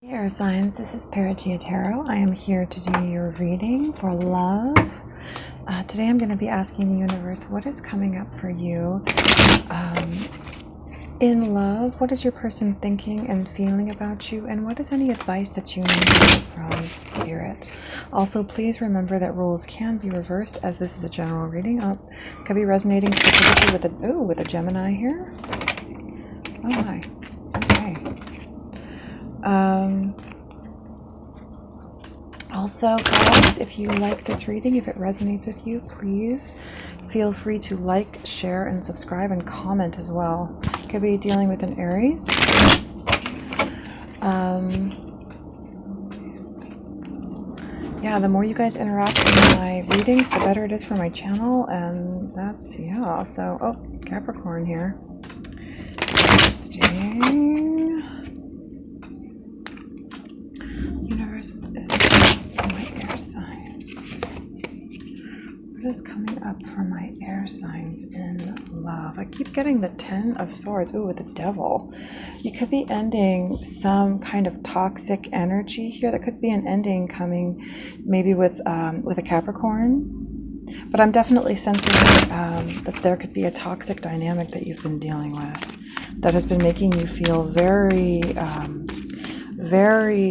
Hey Air signs, this is Perigaea Tarot. I am here to do your reading for love. Today I'm going to be asking the universe what is coming up for you in love. What is your person thinking and feeling about you? And what is any advice that you need from spirit? Also, please remember that rules can be reversed as this is a general reading. Could be resonating specifically with a Gemini here. Oh my. Okay. Also, guys, if you like this reading, if it resonates with you, please feel free to like, share, and subscribe, and comment as well. Could be dealing with an Aries. Yeah, the more you guys interact with my readings, the better it is for my channel, and that's, yeah, so, oh, Capricorn here. Interesting. Universe is for my air signs. What is coming up for my air signs in love? I keep getting the 10 of Swords. Ooh, with the Devil. You could be ending some kind of toxic energy here. That could be an ending coming maybe with a Capricorn. But I'm definitely sensing that there could be a toxic dynamic that you've been dealing with that has been making you feel very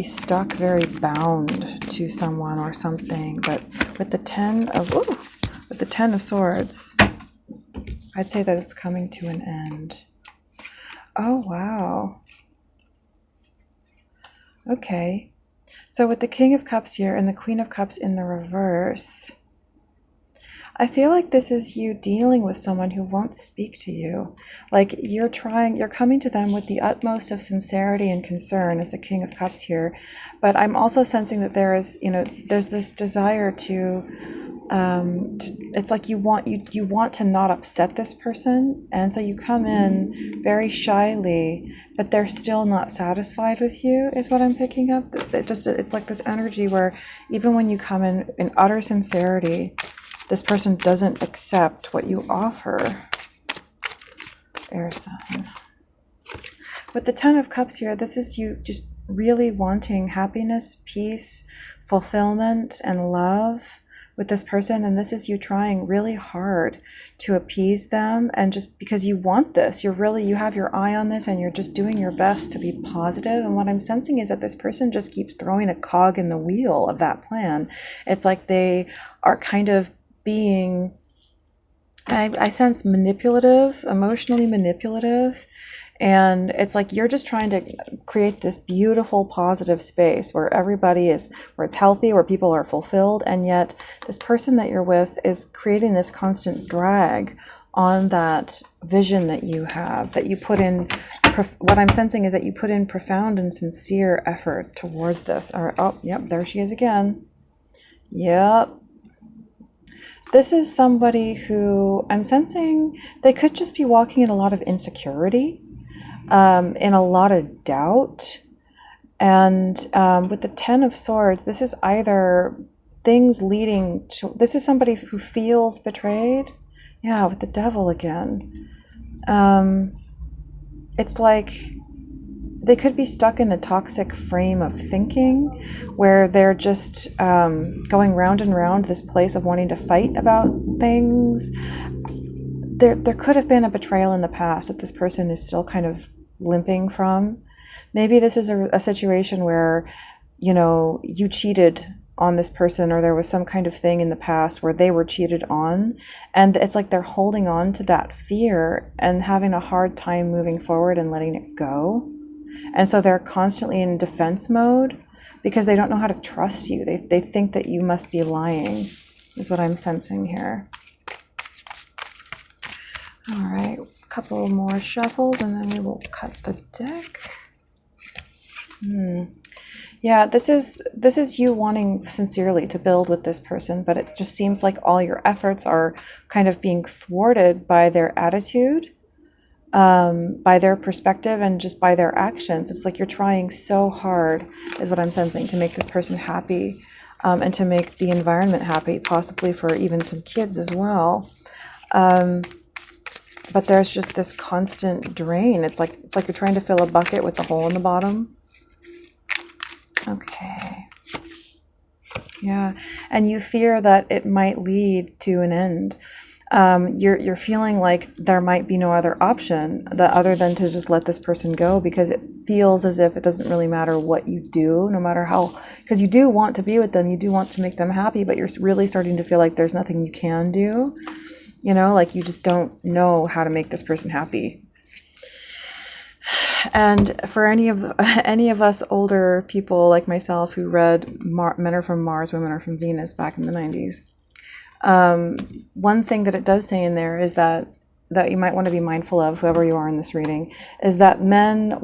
stuck, very bound to someone or something. But with the 10 of Swords, I'd say that it's coming to an end. Oh, wow. Okay. So with the King of Cups here and the Queen of Cups in the reverse, I feel like this is you dealing with someone who won't speak to you. Like you're coming to them with the utmost of sincerity and concern as the King of Cups here. But I'm also sensing that there's this desire it's like you want to not upset this person. And so you come in very shyly, but they're still not satisfied with you is what I'm picking up. It's like this energy where even when you come in utter sincerity, this person doesn't accept what you offer. Air sign. With the 10 of Cups here, this is you just really wanting happiness, peace, fulfillment, and love with this person. And this is you trying really hard to appease them. And just because you want this, you have your eye on this and you're just doing your best to be positive. And what I'm sensing is that this person just keeps throwing a cog in the wheel of that plan. It's like they are kind of being, I sense manipulative, emotionally manipulative. And it's like you're just trying to create this beautiful, positive space where where it's healthy, where people are fulfilled. And yet this person that you're with is creating this constant drag on that vision that you have, that you put in. What I'm sensing is that you put in profound and sincere effort towards this. All right. Oh, yep. There she is again. Yep. This is somebody who I'm sensing they could just be walking in a lot of insecurity, in a lot of doubt. And with the 10 of Swords, this is either things leading to, this is somebody who feels betrayed. Yeah, with the Devil again. It's like they could be stuck in a toxic frame of thinking where they're just going round and round this place of wanting to fight about things. There could have been a betrayal in the past that this person is still kind of limping from. Maybe this is a situation where, you cheated on this person, or there was some kind of thing in the past where they were cheated on, and it's like they're holding on to that fear and having a hard time moving forward and letting it go. And so they're constantly in defense mode because they don't know how to trust you. They think that you must be lying, is what I'm sensing here. All right, a couple more shuffles and then we will cut the deck. Yeah, this is you wanting sincerely to build with this person, but it just seems like all your efforts are kind of being thwarted by their attitude, by their perspective, and just by their actions. It's like you're trying so hard, is what I'm sensing, to make this person happy, and to make the environment happy, possibly for even some kids as well. But there's just this constant drain. It's like you're trying to fill a bucket with the hole in the bottom. Okay. Yeah. And you fear that it might lead to an end. You're feeling like there might be no other option that other than to just let this person go, because it feels as if it doesn't really matter what you do, no matter how, because you do want to be with them, you do want to make them happy, but you're really starting to feel like there's nothing you can do, like you just don't know how to make this person happy. And for any of us older people like myself who read Men Are From Mars, Women Are From Venus back in the 90s, one thing that it does say in there is that you might want to be mindful of, whoever you are in this reading, is that men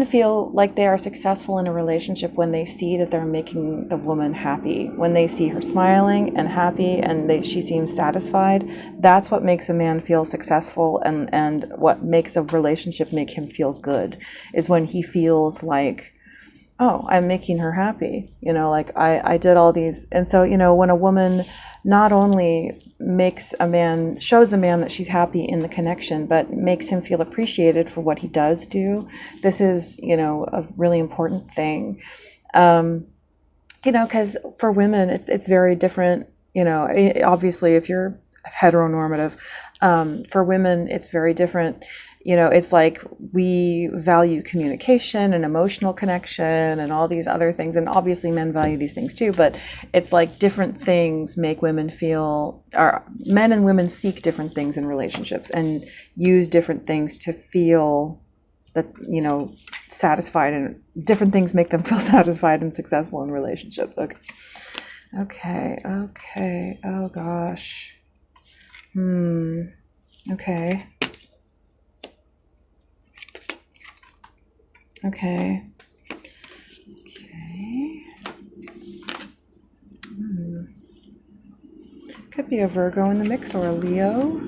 feel like they are successful in a relationship when they see that they're making the woman happy, when they see her smiling and happy and she seems satisfied. That's what makes a man feel successful, and what makes a relationship make him feel good is when he feels like, oh, I'm making her happy, like I did all these. And so, when a woman not only shows a man that she's happy in the connection, but makes him feel appreciated for what he does do, this is, a really important thing. Because for women, it's very different, obviously if you're heteronormative, for women, it's very different. It's like we value communication and emotional connection and all these other things. And obviously men value these things too, but it's like different things make women feel, or men and women seek different things in relationships and use different things to feel that, satisfied, and different things make them feel satisfied and successful in relationships. Okay. Oh gosh. Okay. Okay. Could be a Virgo in the mix, or a Leo.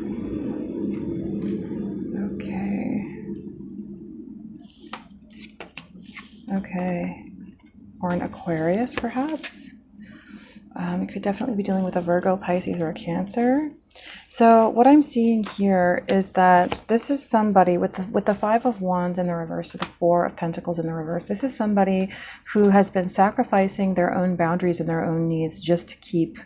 Okay. Or an Aquarius, perhaps. You could definitely be dealing with a Virgo, Pisces, or a Cancer. So what I'm seeing here is that this is somebody with the Five of Wands in the reverse to the Four of Pentacles in the reverse. This is somebody who has been sacrificing their own boundaries and their own needs just to keep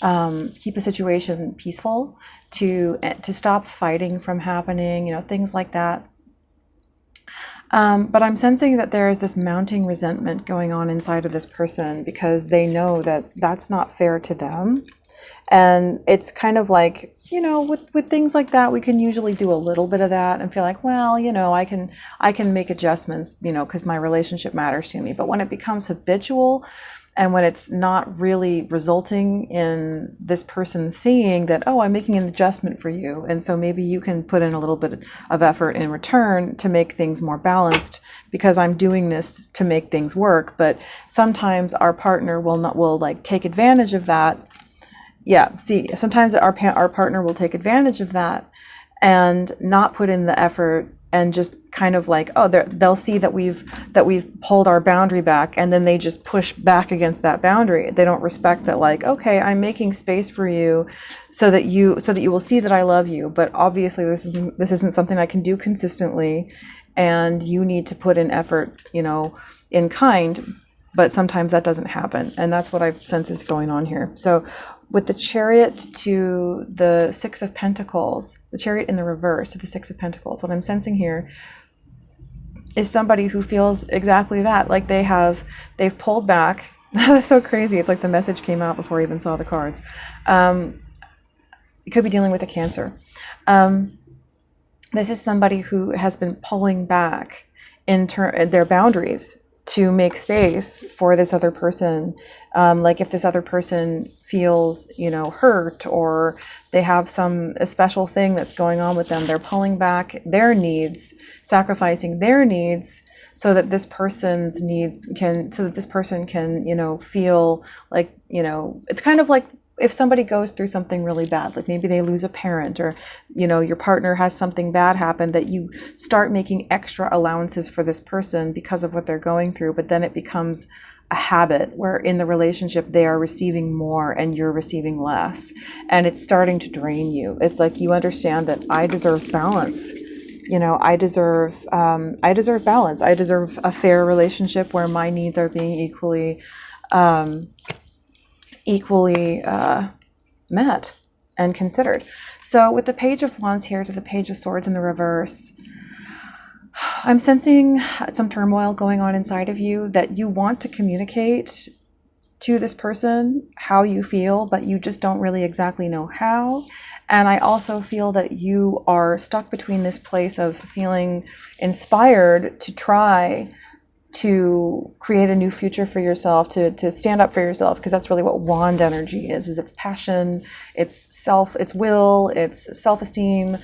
a situation peaceful, to stop fighting from happening, things like that. But I'm sensing that there is this mounting resentment going on inside of this person because they know that that's not fair to them. And it's kind of like, with things like that, we can usually do a little bit of that and feel like, well, I can make adjustments, because my relationship matters to me. But when it becomes habitual, and when it's not really resulting in this person seeing that, oh, I'm making an adjustment for you, and so maybe you can put in a little bit of effort in return to make things more balanced, because I'm doing this to make things work. But sometimes our partner will like take advantage of that. Yeah, see, sometimes our partner will take advantage of that and not put in the effort, and just kind of like, oh, they'll see that we've pulled our boundary back, and then they just push back against that boundary. They don't respect that, like, okay, I'm making space for you so that you will see that I love you, but obviously this isn't something I can do consistently, and you need to put in effort, in kind. But sometimes that doesn't happen, and that's what I sense is going on here. So with the Chariot to the Six of Pentacles, the Chariot in the reverse to the Six of Pentacles, what I'm sensing here is somebody who feels exactly that, like they've pulled back. That's so crazy. It's like the message came out before I even saw the cards. You could be dealing with a Cancer. This is somebody who has been pulling back in their boundaries to make space for this other person. Like if this other person feels, hurt, or they have a special thing that's going on with them, they're pulling back their needs, sacrificing their needs so that this person can, feel like, it's kind of like if somebody goes through something really bad, like maybe they lose a parent, or, your partner has something bad happen, that you start making extra allowances for this person because of what they're going through. But then it becomes a habit where in the relationship they are receiving more and you're receiving less, and it's starting to drain you. It's like you understand that I deserve balance. I deserve balance. I deserve a fair relationship where my needs are being equally met and considered. So with the Page of Wands here to the Page of Swords in the reverse, I'm sensing some turmoil going on inside of you, that you want to communicate to this person how you feel, but you just don't really exactly know how. And I also feel that you are stuck between this place of feeling inspired to try to create a new future for yourself, to stand up for yourself, because that's really what wand energy is it's passion, it's will, it's self-esteem.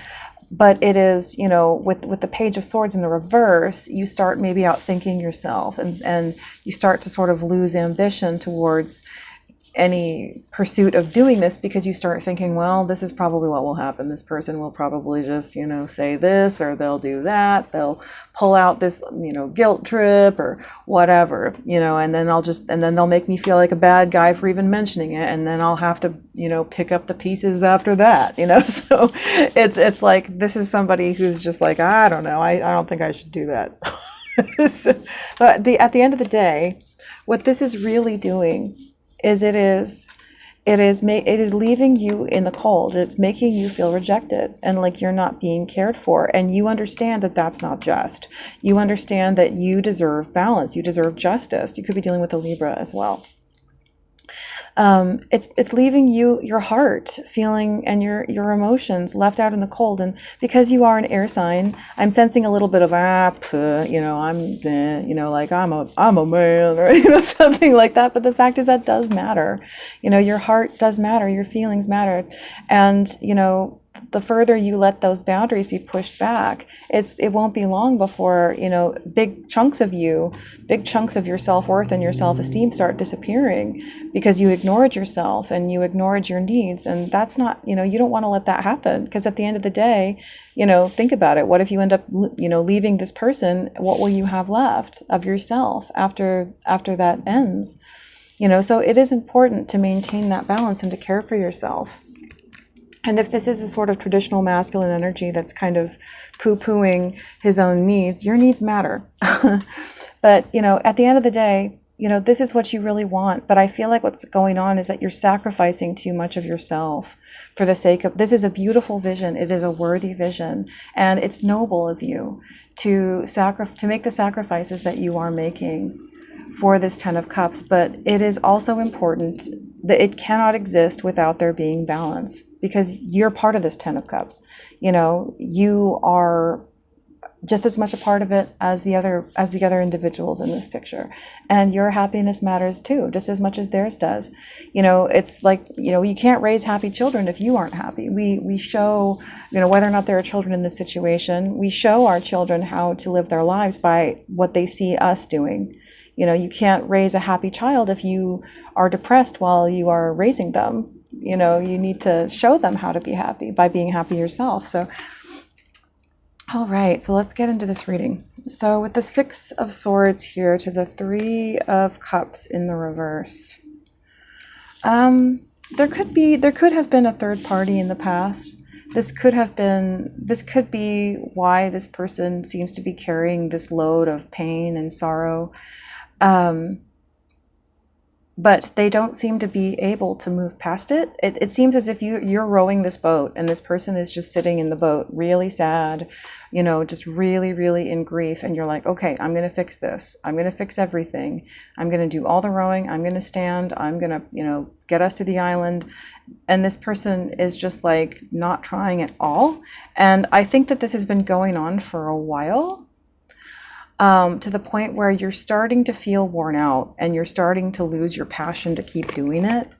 But it is, with the Page of Swords in the reverse, you start maybe outthinking yourself, and you start to sort of lose ambition towards any pursuit of doing this, because you start thinking, well, this is probably what will happen. This person will probably just, say this, or they'll do that. They'll pull out this, guilt trip or whatever, and then they'll make me feel like a bad guy for even mentioning it. And then I'll have to, pick up the pieces after that, So it's like, this is somebody who's just like, I don't know. I don't think I should do that. But at the end of the day, what this is really doing is it is leaving you in the cold. It's making you feel rejected and like you're not being cared for. And you understand that that's not just. You understand that you deserve balance. You deserve justice. You could be dealing with a Libra as well. It's leaving your heart feeling and your emotions left out in the cold. And because you are an air sign, I'm sensing a little bit of like I'm a man, or something like that. But the fact is that does matter. Your heart does matter. Your feelings matter. And the further you let those boundaries be pushed back, it won't be long before big chunks of your self-worth and your self-esteem start disappearing, because you ignored yourself and you ignored your needs. And that's not, you don't want to let that happen, because at the end of the day, think about it. What if you end up leaving this person? What will you have left of yourself after that ends? So it is important to maintain that balance and to care for yourself. And if this is a sort of traditional masculine energy that's kind of poo-pooing his own needs, your needs matter. But, at the end of the day, this is what you really want. But I feel like what's going on is that you're sacrificing too much of yourself for the sake of, this is a beautiful vision. It is a worthy vision. And it's noble of you to make the sacrifices that you are making for this Ten of Cups. But it is also important that it cannot exist without there being balance, because you're part of this Ten of Cups. You are just as much a part of it as the other individuals in this picture, and your happiness matters too, just as much as theirs does. It's like, you can't raise happy children if you aren't happy. We show, whether or not there are children in this situation, we show our children how to live their lives by what they see us doing. You can't raise a happy child if you are depressed while you are raising them. You need to show them how to be happy by being happy yourself. So, all right, so let's get into this reading. So with the Six of Swords here to the Three of Cups in the reverse, there could have been a third party in the past. This could be why this person seems to be carrying this load of pain and sorrow. But they don't seem to be able to move past it. It seems as if you're rowing this boat and this person is just sitting in the boat, really sad, just really, really in grief. And you're like, okay, I'm going to fix this. I'm going to fix everything. I'm going to do all the rowing. I'm going to stand. I'm going to, get us to the island. And this person is just like not trying at all. And I think that this has been going on for a while. To the point where you're starting to feel worn out and you're starting to lose your passion to keep doing it.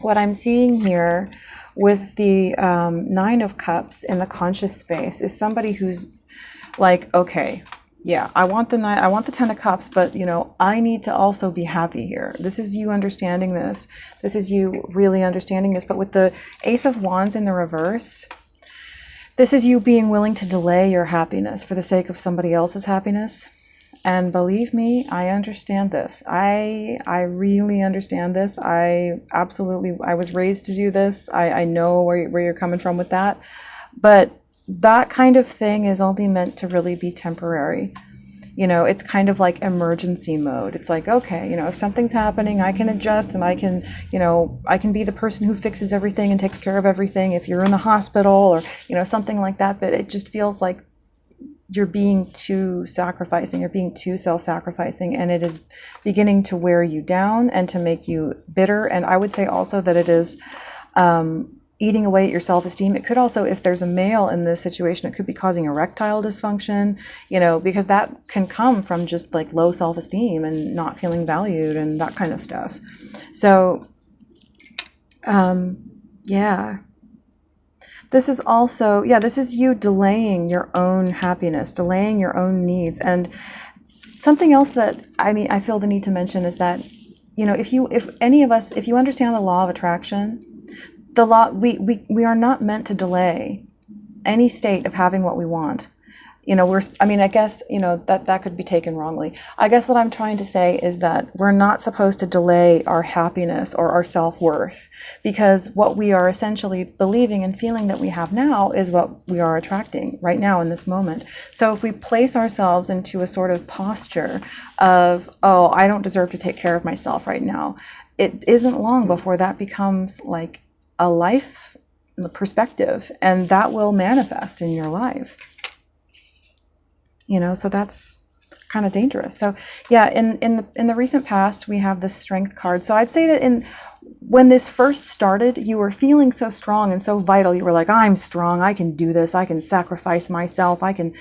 What I'm seeing here with the Nine of Cups in the conscious space is somebody who's like, okay, yeah, I want the Ten of Cups, but I need to also be happy here. This is you understanding this. This is you really understanding this. But with the Ace of Wands in the reverse, this is you being willing to delay your happiness for the sake of somebody else's happiness. And believe me, I understand this. I really understand this. I was raised to do this. I know where you're coming from with that. But that kind of thing is only meant to really be temporary. You know, it's kind of like emergency mode. It's like, okay, you know, if something's happening, I can adjust and I can, you know, I can be the person who fixes everything and takes care of everything if you're in the hospital or, you know, something like that. But it just feels like you're being too sacrificing, you're being too self-sacrificing, and it is beginning to wear you down and to make you bitter. And I would say also that it is eating away at your self-esteem. It could also, if there's a male in this situation, it could be causing erectile dysfunction, you know, because that can come from just like low self-esteem and not feeling valued and that kind of stuff. So, yeah. This is also, yeah, this is you delaying your own happiness, delaying your own needs. And something else that, I mean, I feel the need to mention is that, you know, if any of us, if you understand the law of attraction, the law, we are not meant to delay any state of having what we want. You know, I mean, I guess, you know, that could be taken wrongly. I guess what I'm trying to say is that we're not supposed to delay our happiness or our self-worth, because what we are essentially believing and feeling that we have now is what we are attracting right now in this moment. So if we place ourselves into a sort of posture of, oh, I don't deserve to take care of myself right now, it isn't long before that becomes like a life perspective, and that will manifest in your life. You know, so that's kind of dangerous. So yeah, in the recent past, we have the Strength card. So I'd say that when this first started, you were feeling so strong and so vital. You were like, I'm strong, I can do this, I can sacrifice myself, I can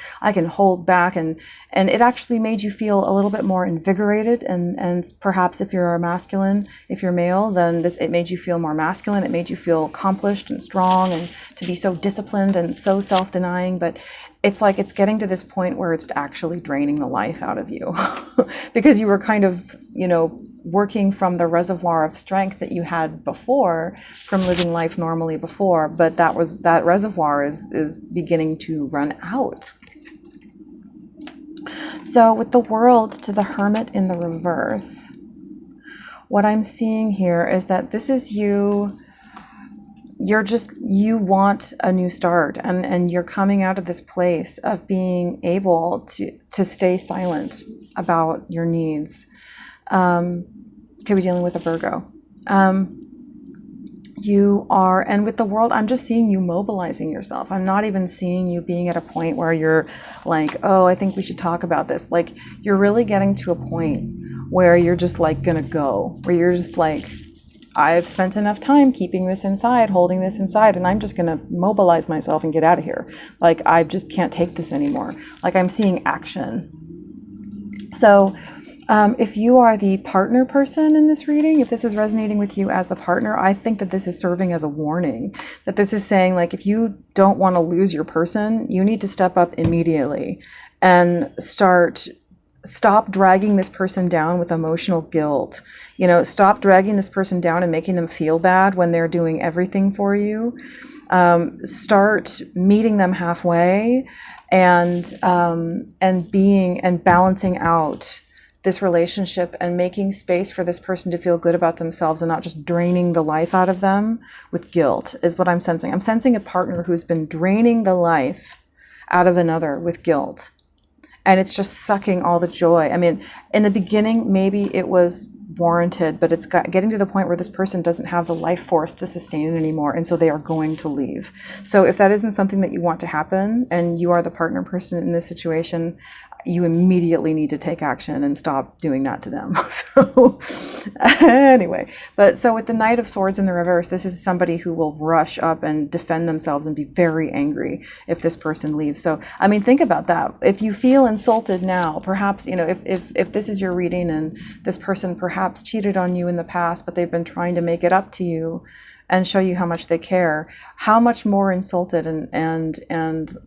hold back, and it actually made you feel a little bit more invigorated, and perhaps if you're a masculine, if you're male, then it made you feel more masculine, it made you feel accomplished and strong and to be so disciplined and so self-denying. But it's like it's getting to this point where it's actually draining the life out of you because you were kind of, you know, working from the reservoir of strength that you had before from living life normally before, but that reservoir is beginning to run out. So with the World to the Hermit in the reverse, what I'm seeing here is that this is you want a new start, and you're coming out of this place of being able to stay silent about your needs. Could be dealing with a Virgo. You are, and with the World, I'm just seeing you mobilizing yourself. I'm not even seeing you being at a point where you're like, oh, I think we should talk about this. Like, you're really getting to a point where you're just like gonna go, where you're just like, I've spent enough time keeping this inside, holding this inside, and I'm just going to mobilize myself and get out of here. Like, I just can't take this anymore. Like, I'm seeing action. So if you are the partner person in this reading, if this is resonating with you as the partner, I think that this is serving as a warning, that this is saying, like, if you don't want to lose your person, you need to step up immediately and stop dragging this person down with emotional guilt. You know, stop dragging this person down and making them feel bad when they're doing everything for you. Start meeting them halfway and balancing out this relationship and making space for this person to feel good about themselves and not just draining the life out of them with guilt is what I'm sensing. I'm sensing a partner who's been draining the life out of another with guilt. And it's just sucking all the joy. I mean, in the beginning, maybe it was warranted, but it's getting to the point where this person doesn't have the life force to sustain it anymore, and so they are going to leave. So if that isn't something that you want to happen, and you are the partner person in this situation, you immediately need to take action and stop doing that to them. So anyway, but so with the Knight of Swords in the reverse, this is somebody who will rush up and defend themselves and be very angry if this person leaves. So, I mean, think about that. If you feel insulted now, perhaps, you know, if this is your reading and this person perhaps cheated on you in the past, but they've been trying to make it up to you and show you how much they care, how much more insulted and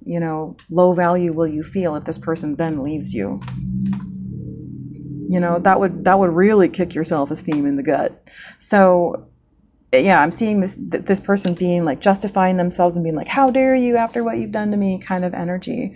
you know, low value will you feel if this person then leaves you? You know, that would really kick your self-esteem in the gut. So yeah, I'm seeing this person being like justifying themselves and being like, how dare you after what you've done to me, kind of energy.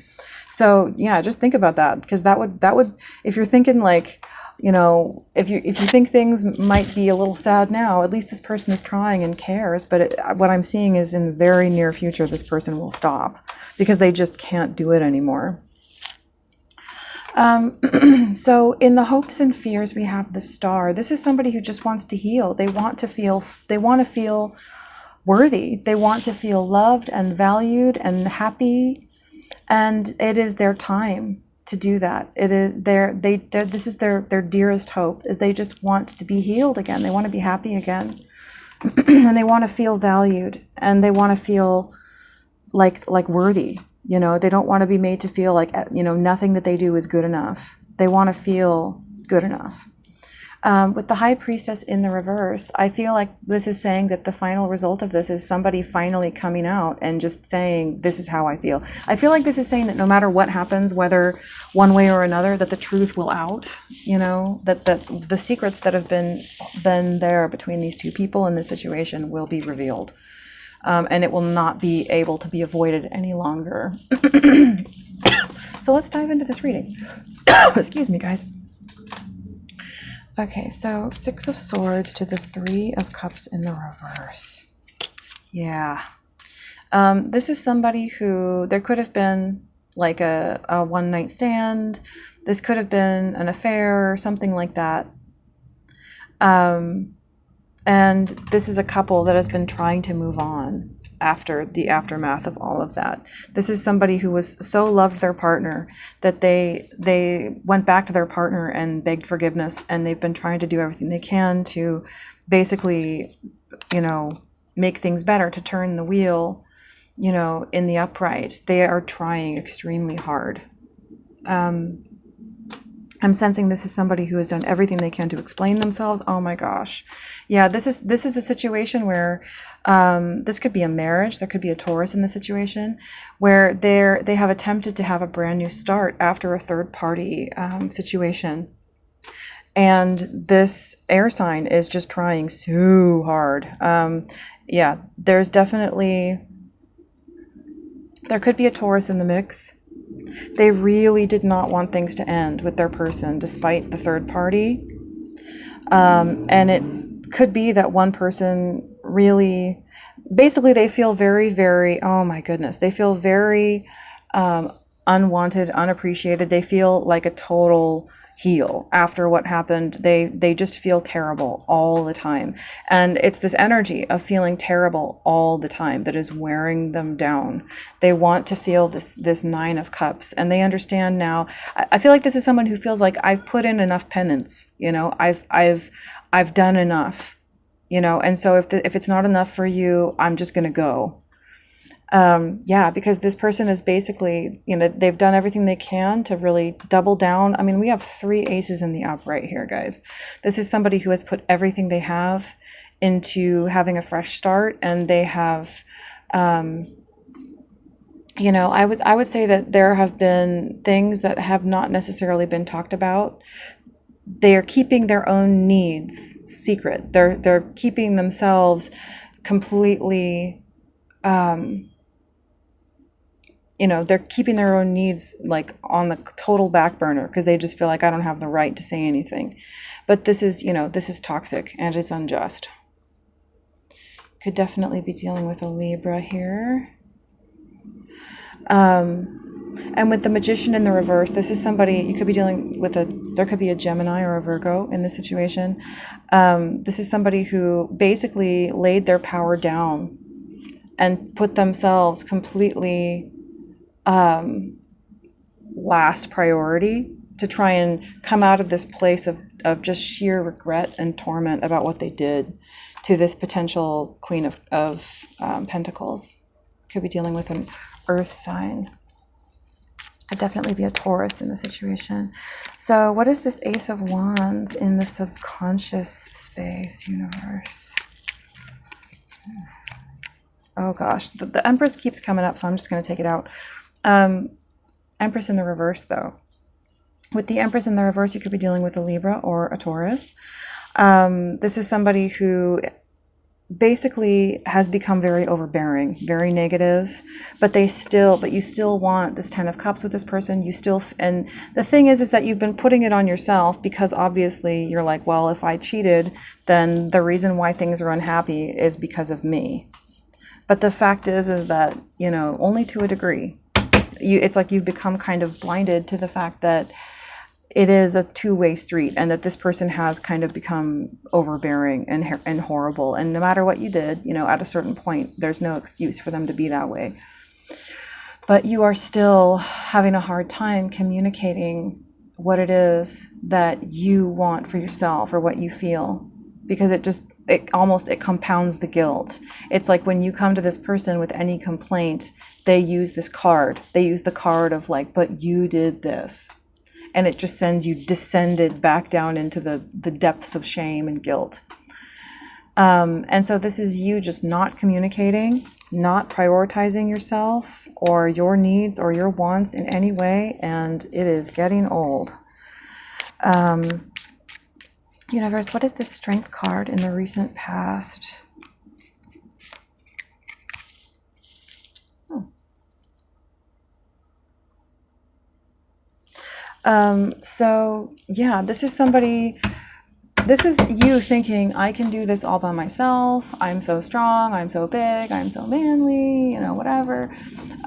So yeah, just think about that, because that would if you're thinking like, You know, if you think things might be a little sad now, at least this person is trying and cares. But what I'm seeing is in the very near future, this person will stop because they just can't do it anymore. So in the hopes and fears, we have the Star. This is somebody who just wants to heal. They want to feel worthy. They want to feel loved and valued and happy. And it is their time to do that. It is this is their dearest hope, is they just want to be healed again. They want to be happy again. And they want to feel valued, and they want to feel like worthy. You know, they don't want to be made to feel like, you know, nothing that they do is good enough. They want to feel good enough. With the High Priestess in the reverse, I feel like this is saying that the final result of this is somebody finally coming out and just saying, this is how I feel. I feel like this is saying that no matter what happens, whether one way or another, that the truth will out, you know, that the secrets that have been there between these two people in this situation will be revealed. And it will not be able to be avoided any longer. So let's dive into this reading. Excuse me, guys. Okay, so 6 of Swords to the 3 of Cups in the reverse. Yeah. This is somebody who, there could have been like a one-night stand. This could have been an affair or something like that. And this is a couple that has been trying to move on after the aftermath of all of that. This is somebody who was so loved their partner that they went back to their partner and begged forgiveness, and they've been trying to do everything they can to basically, you know, make things better, to turn the wheel, you know, in the upright. They are trying extremely hard. I'm sensing this is somebody who has done everything they can to explain themselves. Oh my gosh. Yeah, this is a situation where this could be a marriage. There could be a Taurus in the situation where they have attempted to have a brand new start after a third party situation. And this air sign is just trying so hard. Yeah, there could be a Taurus in the mix. They really did not want things to end with their person, despite the third party. And it could be that one person really, basically they feel very, very, oh my goodness, they feel very unwanted, unappreciated. They feel like a total heel after what happened. They just feel terrible all the time. And it's this energy of feeling terrible all the time that is wearing them down. They want to feel this 9 of Cups, and they understand now. I feel like this is someone who feels like, I've put in enough penance, you know, I've done enough, you know, and so if it's not enough for you, I'm just going to go. Yeah, because this person is basically, you know, they've done everything they can to really double down. I mean, we have 3 aces in the upright here, guys. This is somebody who has put everything they have into having a fresh start, and they have, you know, I would say that there have been things that have not necessarily been talked about. They are keeping their own needs secret. They're keeping themselves completely, you know, they're keeping their own needs like on the total back burner because they just feel like, I don't have the right to say anything. But this is, you know, this is toxic and it's unjust. Could definitely be dealing with a Libra here. And with the Magician in the reverse, this is somebody, you could be dealing with there could be a Gemini or a Virgo in this situation. This is somebody who basically laid their power down and put themselves completely last priority to try and come out of this place of just sheer regret and torment about what they did to this potential Queen of Pentacles. Could be dealing with an earth sign. Could definitely be a Taurus in the situation. So what is this Ace of Wands in the subconscious space universe? Oh gosh, the Empress keeps coming up, so I'm just going to take it out. Empress in the reverse, though. With the Empress in the reverse, you could be dealing with a Libra or a Taurus. This is somebody who basically has become very overbearing, very negative, but you still want this 10 of cups with this person. And the thing is that you've been putting it on yourself, because obviously you're like, well, if I cheated, then the reason why things are unhappy is because of me. But the fact is that, only to a degree. It's like you've become kind of blinded to the fact that it is a two-way street, and that this person has kind of become overbearing and horrible. And no matter what you did, at a certain point, there's no excuse for them to be that way. But you are still having a hard time communicating what it is that you want for yourself, or what you feel, because it compounds the guilt. It's like when you come to this person with any complaint, they use this card. They use the card of like, but you did this. And it just sends you descended back down into the depths of shame and guilt. And so this is you just not communicating, not prioritizing yourself or your needs or your wants in any way, and it is getting old. Universe, what is the Strength card in the recent past? So yeah, this is you thinking, I can do this all by myself. I'm so strong. I'm so big. I'm so manly, whatever,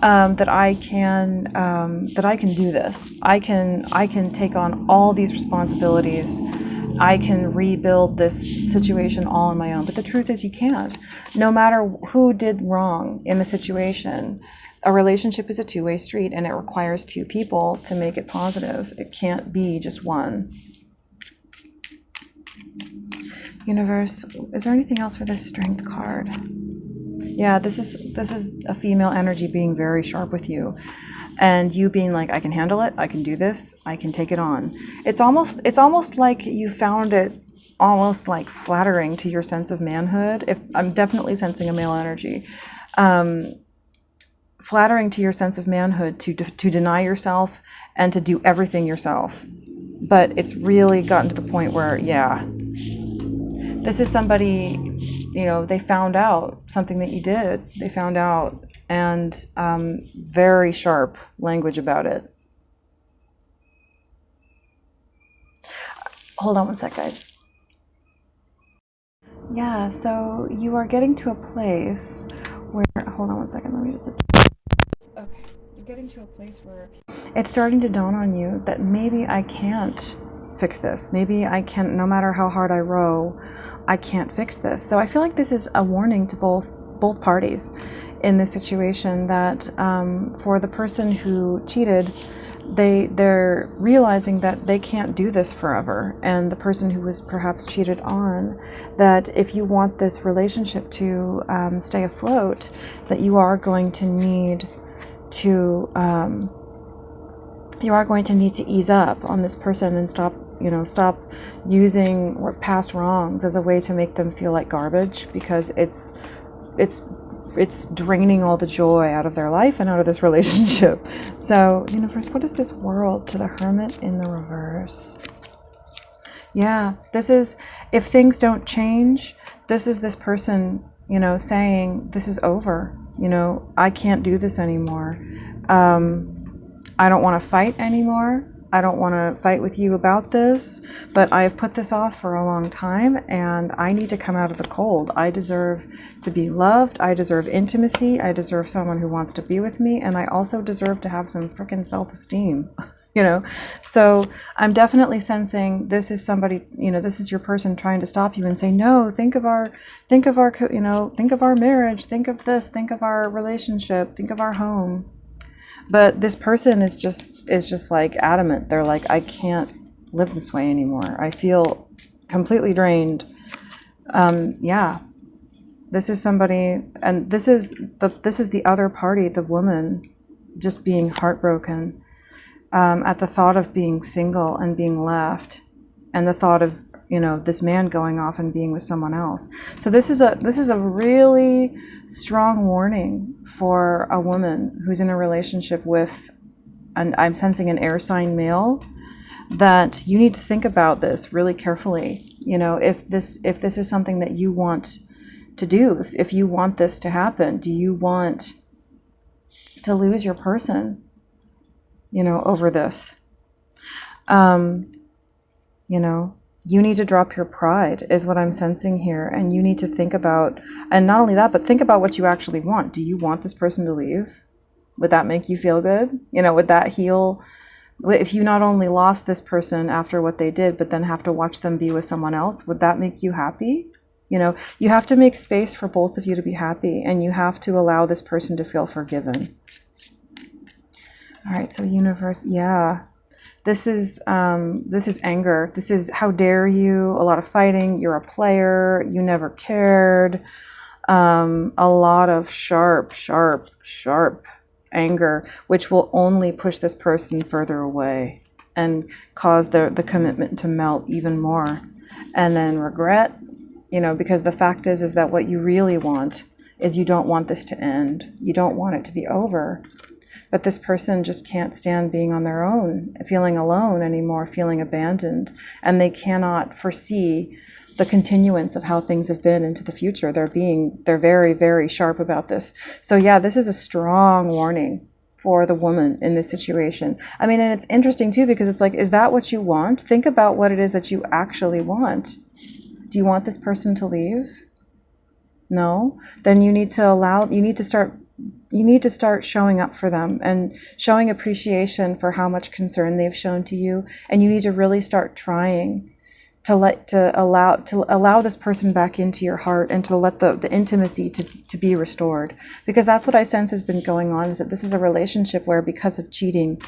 that I can do this. I can take on all these responsibilities. I can rebuild this situation all on my own. But the truth is you can't. No matter who did wrong in the situation, a relationship is a two-way street, and it requires two people to make it positive. It can't be just one. Universe, is there anything else for this Strength card? Yeah, this is a female energy being very sharp with you, and you being like, I can handle it, I can do this, I can take it on. It's almost like you found it almost like flattering to your sense of manhood. If I'm definitely sensing a male energy. Flattering to your sense of manhood to deny yourself and to do everything yourself. But it's really gotten to the point where, yeah, this is somebody, they found out something that you did. They found out, and very sharp language about it. Hold on one sec, guys. Yeah, so you are getting to a place where, hold on one second, let me just... Okay, you're getting to a place where it's starting to dawn on you that maybe I can't fix this. Maybe I can't, no matter how hard I row, I can't fix this. So I feel like this is a warning to both parties in this situation, that for the person who cheated, they're realizing that they can't do this forever, and the person who was perhaps cheated on, that if you want this relationship to stay afloat, that you are going to need to ease up on this person and stop using past wrongs as a way to make them feel like garbage, because it's draining all the joy out of their life and out of this relationship. So, universe, what is this World to the Hermit in the reverse? Yeah, this is, if things don't change, this is this person, saying, this is over. I can't do this anymore. I don't want to fight anymore. I don't want to fight with you about this, but I've put this off for a long time, and I need to come out of the cold. I deserve to be loved. I deserve intimacy. I deserve someone who wants to be with me, and I also deserve to have some freaking self-esteem. So I'm definitely sensing this is somebody, this is your person trying to stop you and say, no, think of our marriage, think of this, think of our relationship, think of our home. But this person is just like adamant. They're like, I can't live this way anymore. I feel completely drained. Yeah, this is somebody, and this is the other party, the woman, just being heartbroken at the thought of being single and being left, and the thought of this man going off and being with someone else. So this is a really strong warning for a woman who's in a relationship with, and I'm sensing an air sign male, that you need to think about this really carefully. If this is something that you want to do if you want this to happen. Do you want to lose your person, over this? You need to drop your pride is what I'm sensing here. And you need to think about, and not only that, but think about what you actually want. Do you want this person to leave? Would that make you feel good? Would that heal? If you not only lost this person after what they did, but then have to watch them be with someone else, would that make you happy? You have to make space for both of you to be happy, and you have to allow this person to feel forgiven. All right, so universe, yeah. This is anger. This is, how dare you? A lot of fighting. You're a player. You never cared. A lot of sharp anger, which will only push this person further away and cause the commitment to melt even more. And then regret, because the fact is that what you really want is you don't want this to end. You don't want it to be over. But this person just can't stand being on their own, feeling alone anymore, feeling abandoned. And they cannot foresee the continuance of how things have been into the future. They're very, very sharp about this. So yeah, this is a strong warning for the woman in this situation. I mean, and it's interesting too, because it's like, is that what you want? Think about what it is that you actually want. Do you want this person to leave? No? Then you need to start showing up for them and showing appreciation for how much concern they've shown to you. And you need to really start trying to allow this person back into your heart, and to let the intimacy to be restored. Because that's what I sense has been going on, is that this is a relationship where, because of cheating,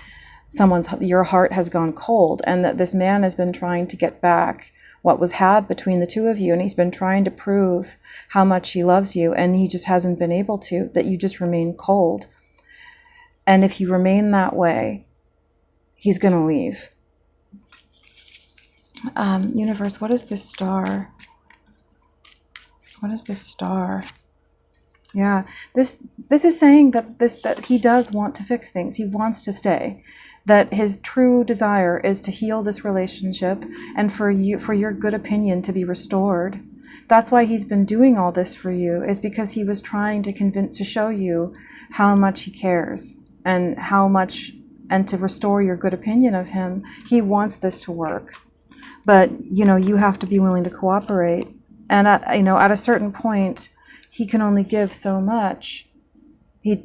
your heart has gone cold, and that this man has been trying to get back what was had between the two of you, and he's been trying to prove how much he loves you, and he just hasn't been able to, that you just remain cold. And if you remain that way, he's going to leave. Universe, what is this star? What is this star? Yeah, this is saying that he does want to fix things. He wants to stay. That his true desire is to heal this relationship, and for your good opinion to be restored. That's why he's been doing all this for you, is because he was trying to show you how much he cares, and to restore your good opinion of him. He wants this to work. But, you have to be willing to cooperate. And at a certain point, he can only give so much. He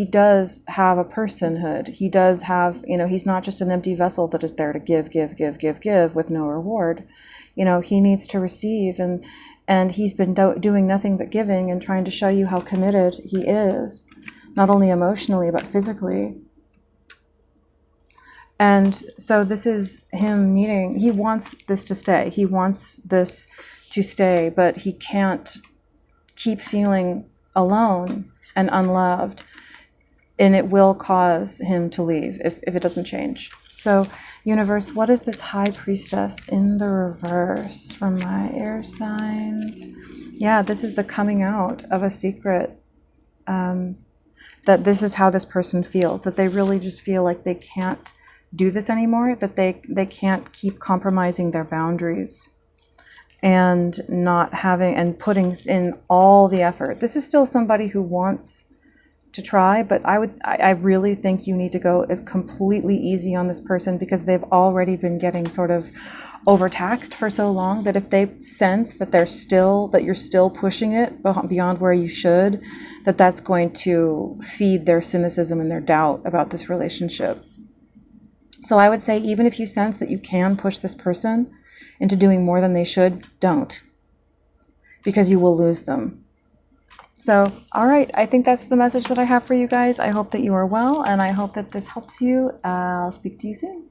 does have a personhood. He does have, he's not just an empty vessel that is there to give with no reward. He needs to receive, and he's been doing nothing but giving and trying to show you how committed he is, not only emotionally, but physically. And so this is him he wants this to stay. He wants this to stay, but he can't keep feeling alone and unloved. And it will cause him to leave if it doesn't change. So, universe, what is this High Priestess in the reverse from my air signs? Yeah, this is the coming out of a secret. That this is how this person feels. That they really just feel like they can't do this anymore, that they can't keep compromising their boundaries and not having, and putting in all the effort. This is still somebody who wants to try, but I really think you need to go as completely easy on this person, because they've already been getting sort of overtaxed for so long, that if they sense that you're still pushing it beyond where you should, that's going to feed their cynicism and their doubt about this relationship. So I would say, even if you sense that you can push this person into doing more than they should, don't, because you will lose them. So, all right, I think that's the message that I have for you guys. I hope that you are well, and I hope that this helps you. I'll speak to you soon.